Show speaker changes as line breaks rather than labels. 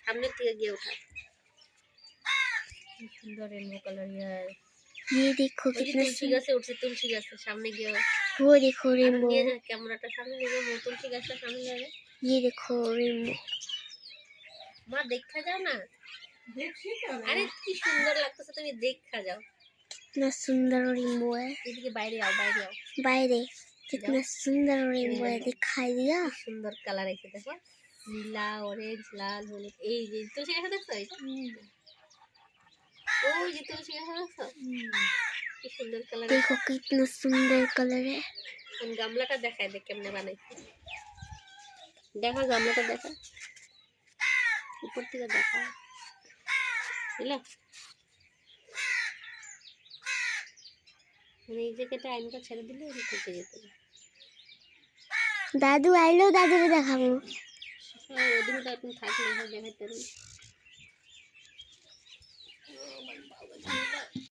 सामने থেকে গিয়ে उठा কি সুন্দর রেনবো কালার यार
ये देखो कितना
तुलसी गाছে উঠছে তুলসী গাছে সামনে গিয়ে
वो देखो रेनबो
নিয়ে যা ক্যামেরাটা সামনে নিয়ে যাও তুলসী গাছটা সামনে যাবে
ये देखो रेनबो
মা দেখা যাও না দেখছি তো আরে কি সুন্দর লাগতেছে তুমি দেখা যাও
कितना सुंदर रेनबो है
এদিকে বাইরে आओ
बाहरे कितना सुंदर रेनबो है दिखाई दिया
সুন্দর কালার এসে দেখো নীলা অরেঞ্জ লাল হলুদ এই যে তুলসী গাছ দেখছো এটা ওই যে তুলসী গাছ দেখছো কি সুন্দর কালার
देखो कितना सुंदर कलर है
কোন গামলাটা দেখায় দেখ কেমনে বানাইছে দেখা গামলাটা দেখা উপর থেকে দেখা বুঝলা মানে এই জায়গাটা আইনটা ছেড়ে দিলে আমি থেকে যেতে
दादू आइलो दादू को देखाबो
ওদিন তো এখন থাকলে দেখাইতে পারবি